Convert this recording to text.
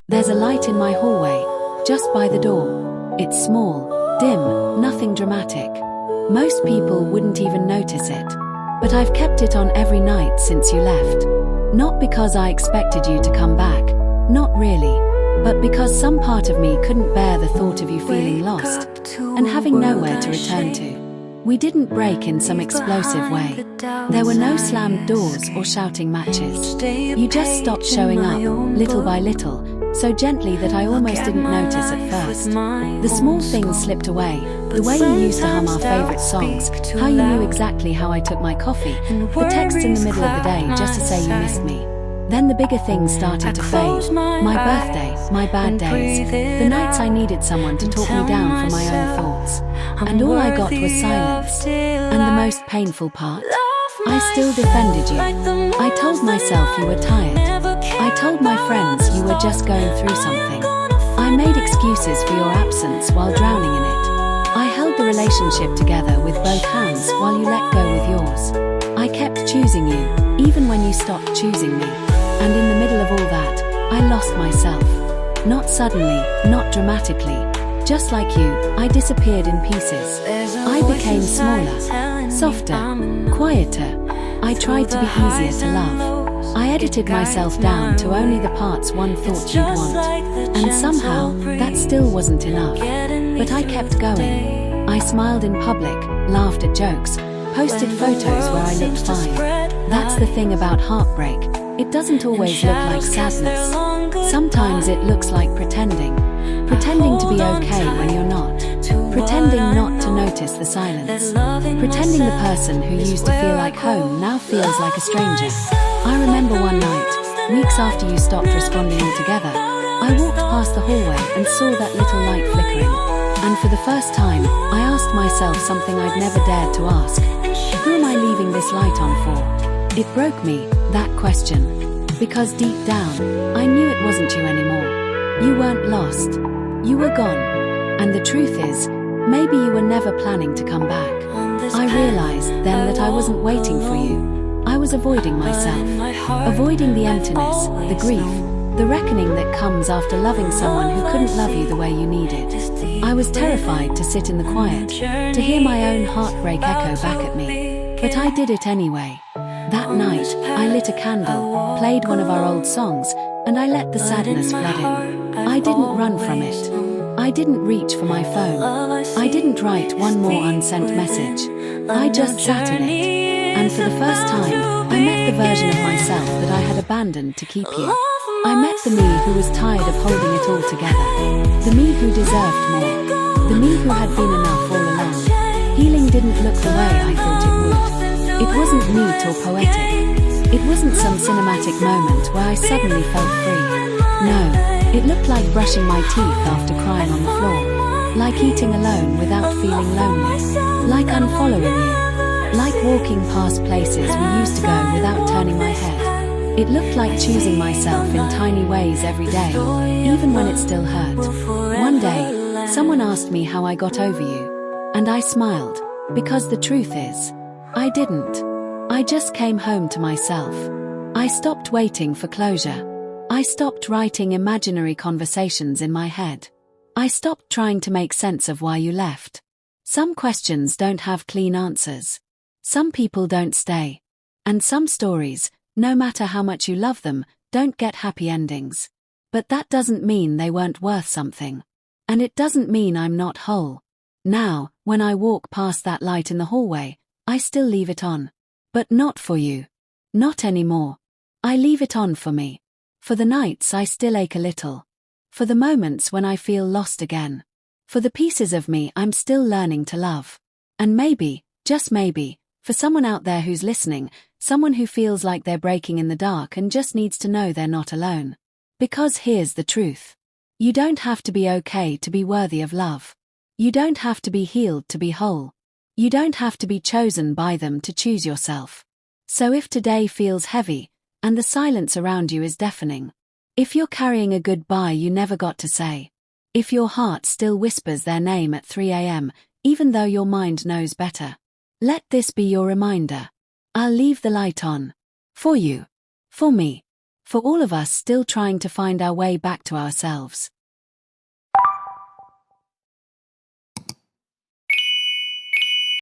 There's a light in my hallway, just by the door. It's small, dim, nothing dramatic. Most people wouldn't even notice it. But I've kept it on every night since you left. Not because I expected you to come back, not really, but because some part of me couldn't bear the thought of you feeling lost and having nowhere to return to. We didn't break in some explosive way. There were no slammed doors or shouting matches. You just stopped showing up, little by little, so gently that I almost didn't notice at first. The small things slipped away, the way you used to hum our favorite songs, how you knew exactly how I took my coffee, the texts in the middle of the day just to say you missed me. Then the bigger things started to fade. My birthday, my bad days, the nights I needed someone to talk me down from my own thoughts. And all I got was silence. And the most painful part? I still defended you. I told myself you were tired. I told my friends you were just going through something. I made excuses for your absence while drowning in it. I held the relationship together with both hands while you let go with yours. I kept choosing you, even when you stopped choosing me. And in the middle of all that, I lost myself. Not suddenly, not dramatically. Just like you, I disappeared in pieces. I became smaller, softer, quieter. I tried to be easier to love. I edited myself down to only the parts one thought you'd want. And somehow, that still wasn't enough. But I kept going. I smiled in public, laughed at jokes, posted photos where I looked fine. That's the thing about heartbreak. It doesn't always look like sadness. Sometimes it looks like pretending. Pretending to be okay when you're not. Pretending not to notice the silence. Pretending the person who used to feel like home now feels like a stranger. I remember one night, weeks after you stopped responding altogether, I walked past the hallway and saw that little light flickering. And for the first time, I asked myself something I'd never dared to ask. Who am I leaving this light on for? It broke me, that question. Because deep down, I knew it wasn't you anymore. You weren't lost. You were gone. And the truth is, maybe you were never planning to come back. I realized then that I wasn't waiting for you. I was avoiding myself. Avoiding the emptiness, the grief, the reckoning that comes after loving someone who couldn't love you the way you needed. I was terrified to sit in the quiet, to hear my own heartbreak echo back at me. But I did it anyway. That night, I lit a candle, played one of our old songs, and I let the sadness flood in. I didn't run from it. I didn't reach for my phone. I didn't write one more unsent message. I just sat in it. And for the first time, I met the version of myself that I had abandoned to keep you. I met the me who was tired of holding it all together. The me who deserved more. The me who had been enough all along. Healing didn't look the way I thought it would. It wasn't neat or poetic. It wasn't some cinematic moment where I suddenly felt free. No, it looked like brushing my teeth after crying on the floor. Like eating alone without feeling lonely. Like unfollowing you. Like walking past places we used to go without turning my head. It looked like choosing myself in tiny ways every day, even when it still hurt. One day, someone asked me how I got over you. And I smiled, because the truth is, I didn't. I just came home to myself. I stopped waiting for closure. I stopped writing imaginary conversations in my head. I stopped trying to make sense of why you left. Some questions don't have clean answers. Some people don't stay. And some stories, no matter how much you love them, don't get happy endings. But that doesn't mean they weren't worth something. And it doesn't mean I'm not whole. Now, when I walk past that light in the hallway, I still leave it on. But not for you. Not anymore. I leave it on for me. For the nights I still ache a little. For the moments when I feel lost again. For the pieces of me I'm still learning to love. And maybe, just maybe, for someone out there who's listening, someone who feels like they're breaking in the dark and just needs to know they're not alone. Because here's the truth. You don't have to be okay to be worthy of love. You don't have to be healed to be whole. You don't have to be chosen by them to choose yourself. So if today feels heavy, and the silence around you is deafening, if you're carrying a goodbye you never got to say, if your heart still whispers their name at 3 a.m., even though your mind knows better, let this be your reminder. I'll leave the light on. For you. For me. for all of us still trying to find our way back to ourselves.